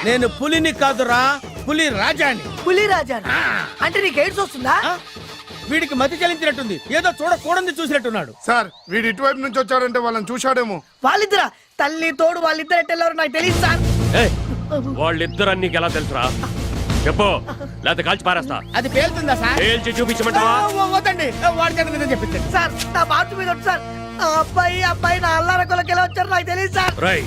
నేను పులిని కాదురా, పులి రాజాని. పులి రాజా అంటే నీకు ఎయిడ్స్ వస్తుందా? వీడికి మతి చలించినట్టుంది, ఏదో చూడకూడదు చూసినట్టున్నాడు. సార్ వీడు ఇటువైపు నుంచి వచ్చారంటే వాళ్ళని చూశాడేమో. వాళ్ళిద్దరా? తల్లి తోడు వాళ్ళిద్దరు ఎట్టెళ్ళారు నాకు తెలియదు సార్. వాళ్ళిద్దరు నీకు ఎలా తెలుసురా? చెప్పు, లేకపోతే కాల్చి పారేస్తా. అది పేలుతుందా సార్? పేల్చి చూపించమంటావా? వద్దండి, వాడికి చెప్పించండి సార్. నా బాటు మీద వచ్చి సార్, ఆ అబ్బాయి నా అల్లార కొలకి ఎలా వచ్చారో నాకు తెలియదు సార్. రై,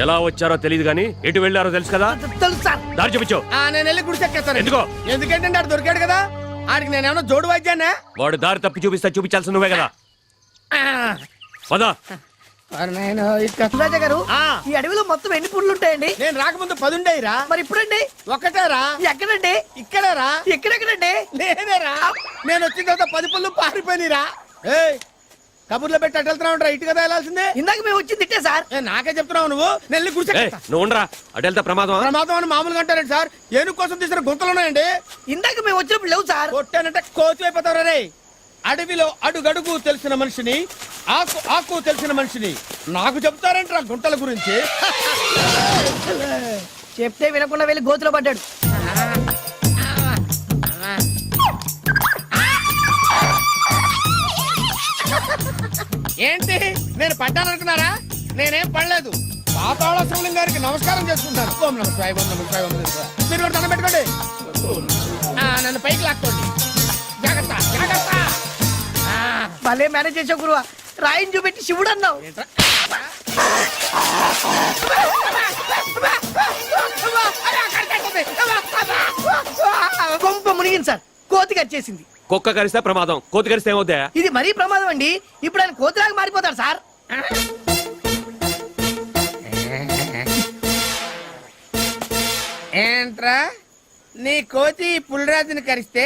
ఎలా వచ్చారో తెలియదు గానీ ఎటు వెళ్ళారో తెలుసు కదా? తెలుసు సార్. దారి చూపించు. నేను వెళ్ళి గుడిసెక్కేస్తాను. ఎందుకో? ఎందుకంటే ఆడు దొరికాడు కదా, ఆడికి నేనేమన్నా జోడు వాయిద్యానా? వాడు దారి తప్పి చూపిస్తా, చూపించాల్సి నువ్వే కదా. పదా రాజా గారు, ఈ అడవిలో మొత్తం ఎన్ని పుళ్ళు ఉంటాయండి? నేను రాకముందు 10 ఉండేరా. మరి ఇప్పుడండి? ఒకటేరా. ఎక్కడండి? ఇక్కడేరా. ఎక్కడెక్కడండి? నేనేరా. నేను వచ్చిన తర్వాత 10 పుళ్ళు పారిపోయినరా. కబుర్లో పెట్టి అటు వెళ్తున్నావు, ఇటు కదా వెళ్ళాల్సిందే. ఇందాక మేము వచ్చింది తిట్టే సార్. నాకే చెప్తున్నావు నువ్వు. నెల్లి గుడిసెక్కేస్తా. నువ్వు ఉండరా, అటు వెళ్తా ప్రమాదం. ప్రమాదం అని మామూలుగా అంటారండి సార్. ఏనుగు కోసం తీసిన గుంతలు ఉన్నాయండి. ఇందాక మేము వచ్చినప్పుడు లేవు సార్. కొట్టానంటే కోతి అయిపోతావు రే. అడవిలో అడుగడుగు తెలిసిన మనిషిని, ఆకు ఆకు తెలిసిన మనిషిని నాకు చెప్తారంట గుంటల గురించి. చెప్తే వినకుండా వెళ్ళి గోతులో పడ్డాడు. ఏంటి నేను పడ్డాననుకున్నారా? నేనేం పడలేదు. పాతాళ శివలింగం గారికి నమస్కారం చేసుకుంటాను. ఓం నమః శివాయ, ఓం నమః శివాయ, ఓం నమః శివాయ. మీరు కూడా దండం పెట్టుకోండి. నన్ను పైకి లాక్కోండి. జాగ్రత్త జాగ్రత్త. భలే మేనేజ్ చేసావు గురువా. రాయిని చూపెట్టి శివుడు అన్నావు. కొంప మునిగింది సార్. కోతి కరిచేసింది. కుక్క కరిస్తే ప్రమాదం, కోతి కరిస్తే ఏమవుతా? ఇది మరీ ప్రమాదం అండి. ఇప్పుడు ఆయన కోతిలాగా మారిపోతాడు సార్. ఏంట్రా నీ కోతి పులిరాజుని కరిస్తే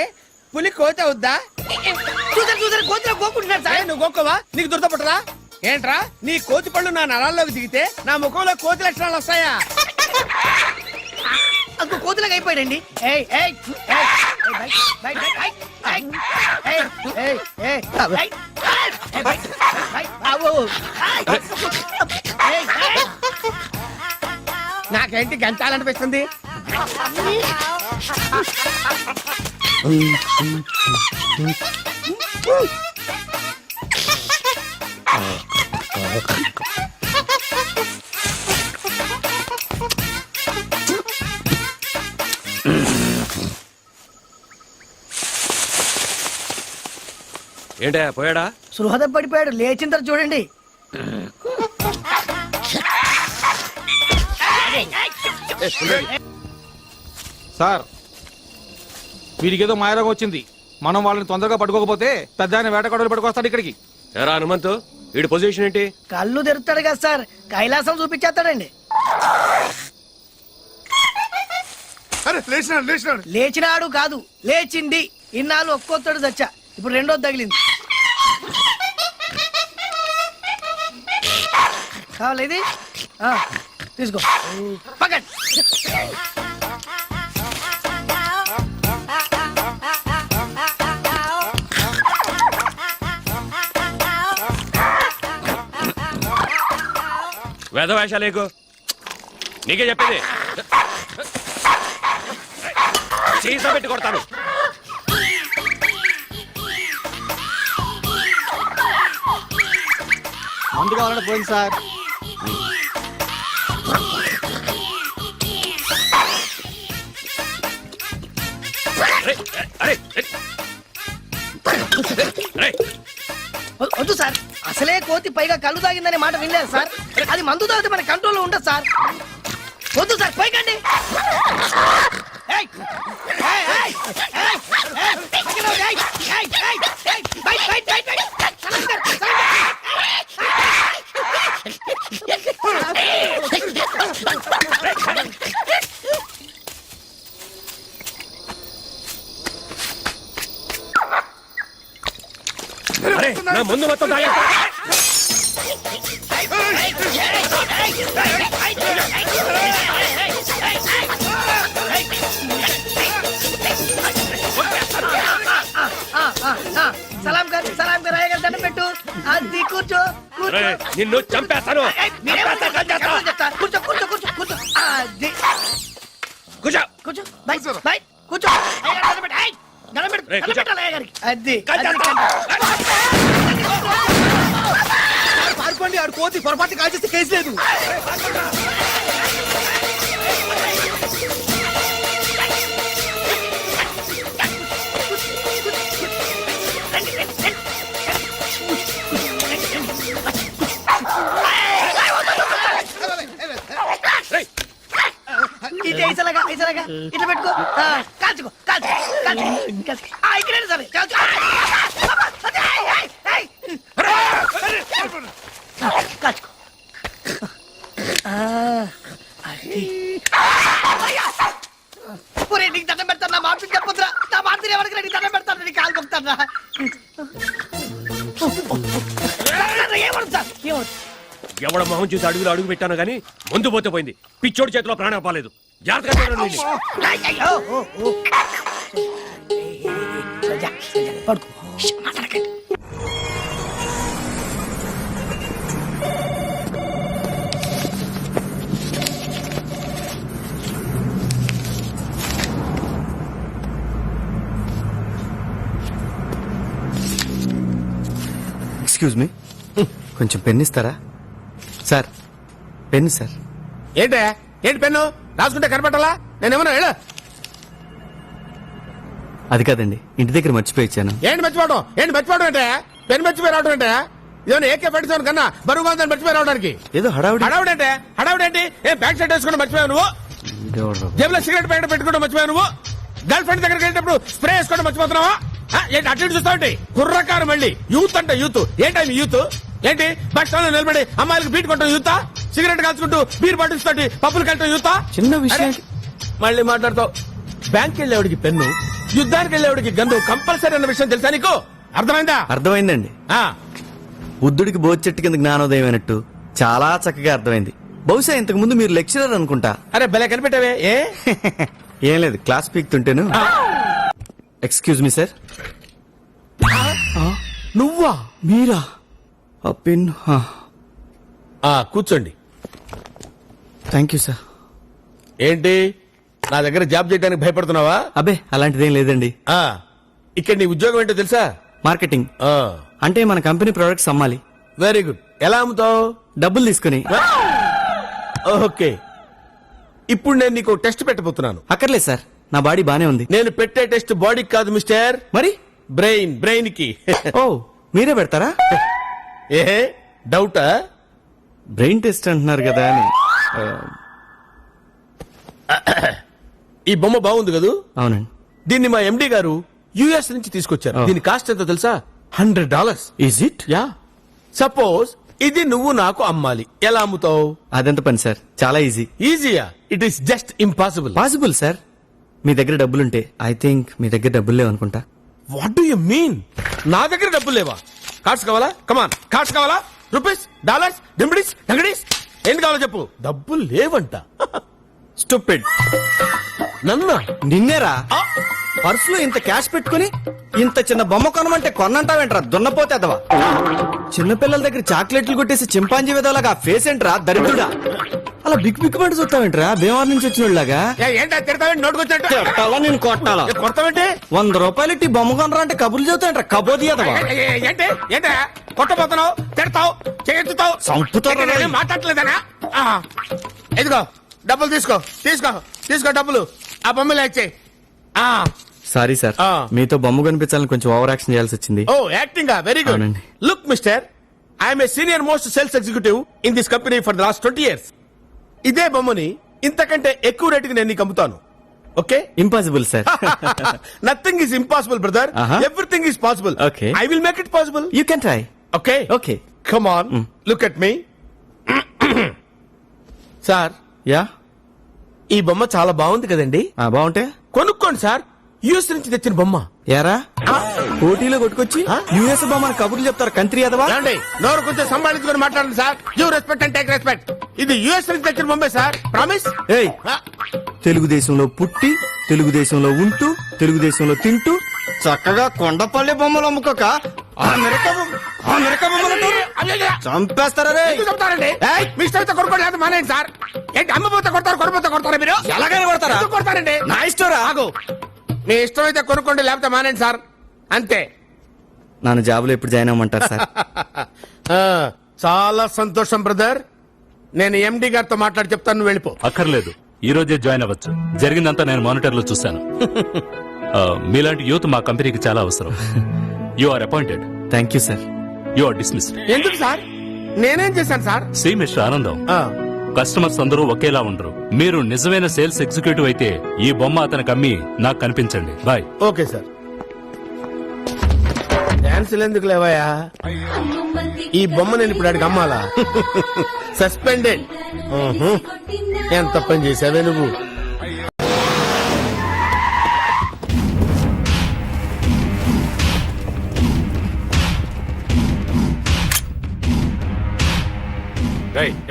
పులి కోతి అవుద్దా? చూసారు కోతిలో గోకుంటున్నాడు సార్. నువ్వు గోక్కవా? నీకు దురదపట్టరా? ఏంట్రా నీ కోతి పళ్ళు నా నరాల్లోకి దిగితే నా ముఖంలో కోతి లక్షణాలు వస్తాయా? అంత కోతిలాగా అయిపోయాడండి. నాకేంటి గంచాలనిపిస్తుంది. ఏంటా పోయాడా? సుహృద పడిపోయాడు. లేచిన తర్వాత చూడండి. సార్ వీడికేదో మాయరోగం వచ్చింది. మనం వాళ్ళని తొందరగా పట్టుకోకపోతే పెద్ద ఆయన వేటగాడులు పట్టుకొస్తాడు ఇక్కడికి. ఎరా హనుమంతు, వీడి పొజిషన్ ఏంటి? కళ్ళు తెరుతాడు కదా సార్, కైలాసం చూపించేస్తాడండి. లేచినాడు కాదు, లేచింది. ఇన్నాళ్ళు ఒక్కొత్తడు చచ్చా, ఇప్పుడు రెండోది తగిలింది. కావాలి ఇది తీసుకో. పక్కన వేద వేషాలేకు, నీకే చెప్పేది. సీసా పెట్టి కొడతాను. మందు కావాలంటే పోయింది సార్. వద్దు సార్, అసలే కోతి పైగా కళ్ళు తాగిందనే మాట వినలేదు సార్. అది మందు తాగితే మన కంట్రోల్లో ఉండదు సార్. వద్దు సార్, పైకండి. నా ముందు మొత్తం తాగా. సలాం గారు అయ్యగారు దండం పెట్టు. అది కూర్చో. నిన్ను చంపేస్తాను. కూర్చో కూర్చో కూర్చో కూర్చో. అది. కూర్చో కూర్చో బై కూర్చోరా. బై కూర్చో అయ్యగారు దండం పెట్టు. ఏయ్, దండం పెట్టు, రేయ్, దండం కూర్చో. పెట్టాలి అయ్యగారికి. అది పారిపోండి ఆడు కోతి పొరపాటు కాల్చేస్తే కేసు లేదు. ఇది ఐసలాగా ఐసలాగా ఇట్లా పెట్టుకో. కాల్చుకో కాల్చుకో కాల్చుకో కాల్చుకో. ఇక్కడ సరే కాల్చుకో. అదే, ఏయ్, ఏయ్, ఏయ్. కాల్చుకో. అది. ఒరే, నీకు దండం పెడతాను, నా మాట చెప్పొద్దురా. నా మాట ఎవరికి నీకు దండం పెడతాను, నీకు కాలు మొక్కుతాను. ఏమడు సార్ ఏమడు. ఎవడ మొహం చూసి అడుగులు అడుగు పెట్టాను గానీ ముందు పోతే పోయింది. పిచ్చోడి చేతిలో ప్రాణం పాలేదు. జాగ్రత్తగా చూడండి వీడిని. అయ్యో పడుకో. మాట్లాడకండి. ఎక్స్క్యూజ్ మీ కొంచెం పెన్ ఇస్తారా సార్? Pen sir. ఏంటే ఏంటి పెన్ను రాసుకుంటే కనపట్టాలా? నేనేమన్నా ಹೇಳು. అది కాదండి, ఇంటి దగ్గర మర్చిపోయి ఇచ్చాను. ఏంటి మర్చిపోవడం అంటే పెన్ మర్చిపోయి రావడం అంటే ఇదేమన్నా ఏకే పెట్టించాను కన్నా బరువుగా ఉందని మర్చిపోయి రావడానికి. ఏదో హడావుడి. హడావుడేంటి? ఏం బ్యాక్ సైడ్ వేసుకుంటే మర్చిపోయావు నువ్వు? జేబులో సిగరెట్ ప్యాకెట్ పెట్టుకుంటూ మర్చిపోయావు నువ్వు? గర్ల్ ఫ్రెండ్ దగ్గరికి వెళ్ళినప్పుడు స్ప్రే వేసుకోవడం మర్చిపోతున్నావా? ఏంటి అటు ఇటు చూస్తావు? కుర్రకారు మళ్ళీ యూత్ అంటే యూత్. ఏంటి యూత్? ఏంటి బస్ స్టాండ్ లో నిలబడి అమ్మాయిలకు బీట్ కొట్టడం యూతా? సిగరెట్ కాల్చుకుంటూ బీర్ బాటిల్స్ తోటి పప్పులు కట్టడం యూతా? చిన్న విషయం. మళ్ళీ మాట్లాడతావు. బ్యాంక్ వెళ్ళేవాడికి పెన్ను, యుద్ధానికి వెళ్ళేవాడికి గన్ను కంపల్సరీ అన్న విషయం తెలుసా నీకు? అర్థమైందా? అర్థమైందండి. ఆ, బుద్ధుడికి బోధి చెట్టు కింద జ్ఞానోదయం అయినట్టు చాలా చక్కగా అర్థమైంది. బహుశా ఇంతకు ముందు మీరు లెక్చరర్ అనుకుంటా. అరే భలే కనిపెట్టావే. ఏ ఏం లేదు, క్లాస్ పీక్తుంటేను. Excuse me sir. నువ్వా? మీరా? ఆ పెన్. కూర్చోండి. Thank you sir. ఏంటి నా దగ్గర జాబ్ చేయడానికి భయపడుతున్నావా? అబే అలాంటిదేం లేదండి. ఆ, ఇక్కడ నీ ఉద్యోగం ఏంటో తెలుసా? మార్కెటింగ్. అంటే మన కంపెనీ ప్రొడక్ట్స్ అమ్మాలి. Very good. ఎలా అమ్ముతావు? డబ్బులు తీసుకుని. ఓకే. ఇప్పుడు నేను నీకు టెస్ట్ పెట్టబోతున్నాను. అక్కర్లేదు సార్, నా బాడీ బానే ఉంది. నేను పెట్టే టెస్ట్ బాడీకి కాదు మిస్టర్, మరి బ్రెయిన్ కి. ఓ మీరే పెడతారా? ఏ డౌటా? బ్రెయిన్ టెస్ట్ అంటున్నారు కదా అని. ఈ బొమ్మ బాగుంది కదూ? అవునండి. దీన్ని మా ఎండి గారు యుఎస్ నుంచి తీసుకొచ్చారు. Oh. దీని కాస్ట్ ఎంతో తెలుసా? $100. Is it? యా. సపోజ్ ఇది నువ్వు నాకు అమ్మాలి, ఎలా అమ్ముతావు? అదెంత పని సార్, చాలా ఈజీ. ఈజీయా? It is just impossible. Possible sir. మీ దగ్గర డబ్బులుంటే. ఐ థింక్ మీ దగ్గర డబ్బులు లేవనుకుంటా. What do you mean? నా దగ్గర డబ్బులు లేవా? కార్డ్స్ కావాలా? కమాన్, కార్డ్స్ కావాలా? రూపీస్, డాలర్స్, డింబిడీస్, డంగడీస్, ఏంటి కావాలో చెప్పు. డబ్బులు లేవంట. స్టూపిడ్. నన్నా? నిన్నేరా? పర్సులో ఇంత క్యాష్ పెట్టుకుని ఇంత చిన్న బొమ్మ కొనమంటే కొన్నంటావేంట్రా దున్నపోతే అదవా? చిన్నపిల్లల దగ్గర చాక్లెట్లు కొట్టేసి చింపాంజీ విధాలుగా ఫేస్ ఏంట్రా దరిద్రుడా? అలా బిక్కు బిక్కుమంటూ చూస్తావేంట్రా భీమవరం నుంచి వచ్చిన వాళ్ళగా? ఏంటా తిడతావేంటి? నోటుకొచ్చినట్టు కొట్టాలా నేను కొట్టాలా? కొడతావేంటి? 100 రూపాయలు ఇట్టి బొమ్మ కొనరా అంటే కబుర్లు చెబుతాయంట్రా కబోది అదవా? ఏంటి ఏంటా కొట్టబోతున్నావు? తిడతావు, చేస్తావు, చంపుతారా? మాట్లాడలేదనా? ఇదిగో డబ్బులు తీసుకో తీసుకో తీసుకో డబ్బులు. ఆ బొమ్మలు ఇచ్చేయి. సారీ సార్, మీతో బొమ్మ కనిపించాలని కొంచెం ఓవర్ యాక్షన్ చేయాల్సి వచ్చింది. Oh acting, very good. అవునండి. Look mister, I'm a senior most sales executive in this company for the last 20 years. ఇదే బొమ్మని ఇంతకంటే ఎక్కువ రేటుకి నేను నీకు అమ్ముతాను. ఓకే? Impossible sir. Nothing is impossible brother. Everything is possible. Okay. I will make it possible. You can try. Okay okay. Come on, look at me. Sir, యా ఈ బొమ్మ చాలా బాగుంది కదండి. బాగుంటే కొనుక్కోండి సార్, యుఎస్ నుంచి తెచ్చిన బొమ్మ. యారా పోటీలో కొట్టుకొచ్చి యుఎస్ బొమ్మని కబుర్లు చెప్తారు కంట్రీ అదవా? ఏమండి, నోరు కొంచెం సంభాళించుకొని మాట్లాడండి sir. You respect and take respect. ఇది యుఎస్ నుంచి తెచ్చిన బొమ్మే సార్, ప్రామిస్. ఏయ్, తెలుగుదేశంలో పుట్టి తెలుగుదేశంలో ఉంటూ తెలుగుదేశంలో తింటూ చక్కగా కొండపల్లి బొమ్మలు అమ్ముకోక అమెరికా బొమ్మలు అయ్యయ్య! చంపేస్తారా రే ఎందుకు చెప్తారండి ఏయ్! మీ ఇష్టం అయితే కొనుక్కోండి లేదా మానేయండి సార్. ఏంటి అమ్మపోతే కొడతారు కొనపోతే కొడతారా మీరు? ఎలాగైనా కొడతారా ఎందుకు కొడతారండి? నా ఇష్టం రా ఆగు. మీ ఇష్టం అయితే కొనుక్కోండి లేకపోతే మానేయండి సార్, అంతే. నన్ను జాబులో ఎప్పుడు జాయిన్ అవ్వమంటారు సార్ ఆ, చాలా సంతోషం బ్రదర్. నేను ఎండి గారితో మాట్లాడి చెప్తాను, నువ్వు వెళ్ళిపో. అక్కర్లేదు, ఈ రోజే జాయిన్ అవ్వచ్చు. జరిగిందంతా నేను మానిటర్ లో చూశాను. మీలాంటి యూత్ మా కంపెనీకి చాలా అవసరం. You are appointed. Thank you sir you are dismissed. ఎందుకు సార్? నేనేం చేశాను సార్? సి మిస్టర్ ఆనందం, ఆ, కస్టమర్స్ అందరూ ఒకేలా ఉండరు. మీరు నిజమైన సేల్స్ ఎగ్జిక్యూటివ్ అయితే ఈ బొమ్మ అతనికి అమ్మి నాకు కనిపించండి. బాయ్. Okay sir. డాన్సులు ఎందుకు లేవయా? ఈ బొమ్మ నేను ఇప్పుడు అడిగి అమ్మాలా? సస్పెండెడ్. ఎంత పని చేసావే నువ్వు?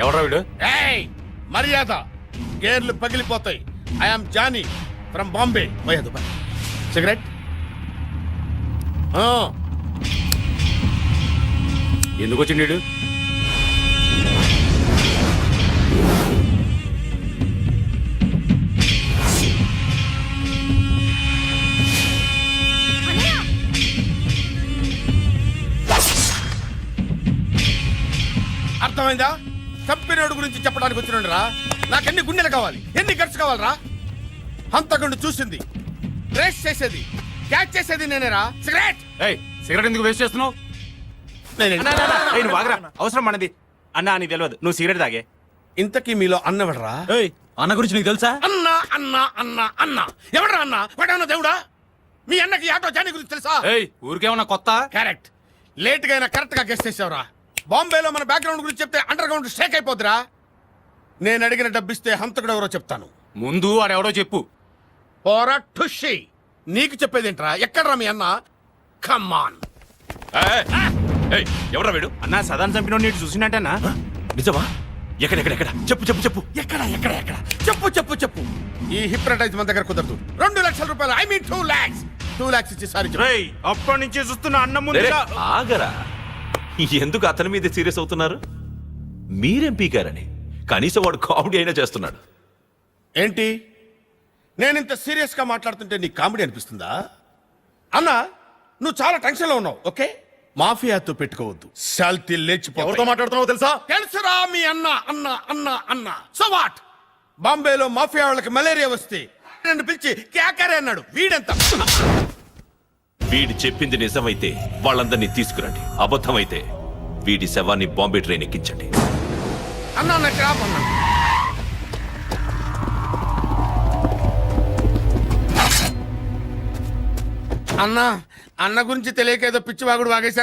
ఎవరా వీడు? ఏయ్, మర్యాద, గేర్లు పగిలిపోతాయి. I'm Johnny from Bombay. పోయేదు సిగరెట్. ఎందుకు వచ్చిండు వీడు? అర్థమైందా? చంపినోడు గురించి చెప్పడానికి వచ్చినండి రా. నాకెన్ని గుండెలు కావాలి, ఎన్ని గట్స్ కావాలరా? హంతకుండా చూసింది, ట్రేస్ చేసేది, క్యాచ్ చేసేది నేనేరా. సిగరెట్. సిగరెట్ ఎందుకు వేస్ట్ చేస్తున్నావు? నువ్వు ఆగరా, అవసరం మనది. అన్నా నీకు తెలియదు, నువ్వు సిగరెట్ తాగే. ఇంతకీ మీలో అన్నవడరా? అన్న గురించి నీకు తెలుసా? అన్నా అన్నా అన్నా అన్నా ఎవడరా అన్నా? వాడన్నా దేవుడా? మీ అన్నకి ఆటో జానీ గురించి తెలుసా? ఊరికేమన్నా కొత్త? కరెక్ట్. లేట్ గా అయినా కరెక్ట్ గా గెస్ట్ చేసావురా. బాంబేలో మన బ్యాక్గ్రౌండ్ గురించి చెప్తే అండర్ గ్రౌండ్ షేక్ అయిపోద్దిరా. నేను అడిగిన డబ్బిస్తే హంతకుడు ఎవరో చెప్తాను. ముందు వాడెవడో చెప్పు. పోరా ఠుషి. నీకు చెప్పేదేంట్రా? ఎక్కడ్రా మీ అన్న? కమ్మాన్. ఎవరా వీడు? అన్నా సదాన్ చంపినోడు నీటి చూసినట్టేనా? నిజమా? ఎక్కడెక్కడెక్కడ? చెప్పు చెప్పు చెప్పు. ఎక్కడ ఎక్కడ ఎక్కడ? చెప్పు చెప్పు చెప్పు. ఈ హిప్నటైజ్ మన దగ్గర కుదరదు. 2 లక్షల రూపాయలు, ఐ మీన్ 2 lakhs. 2 lakhs ఇచ్చి సారీ చెప్పు. అప్పటి నుంచి చూస్తున్న అన్న ముందు రేరే, ఆగరా. ఎందుకు అతని మీద సీరియస్ అవుతున్నారు? మీరేం పీకారని? కనీసం వాడు కామెడీ అయినా చేస్తున్నాడు. ఏంటి, నేను ఇంత సీరియస్ గా మాట్లాడుతుంటే నీకు కామెడీ అనిపిస్తుందా? అన్నా, నువ్వు చాలా టెన్షన్ లో ఉన్నావు. ఓకే, మాఫియాతో పెట్టుకోవద్దు. శాల్తీ లేచిపో. ఎవరితో మాట్లాడుతున్నావు తెలుసా? తెలుసురా మీ అన్న అన్న అన్న అన్న. So what? బాంబేలో మాఫియా వాళ్ళకి మలేరియా వస్తే నన్ను పిలిచి క్యాకరే అన్నాడు. వీడెంత? వీడి చెప్పింది నిజమైతే వాళ్ళందరినీ తీసుకురండి. అబద్ధమైతే వీడి శవాన్ని బాంబే ట్రైన్ ఎక్కించండి. అన్నా నాకు రాపన్నా. అన్న గురించి తెలియక ఏదో పిచ్చివాగుడు వాగేశారు.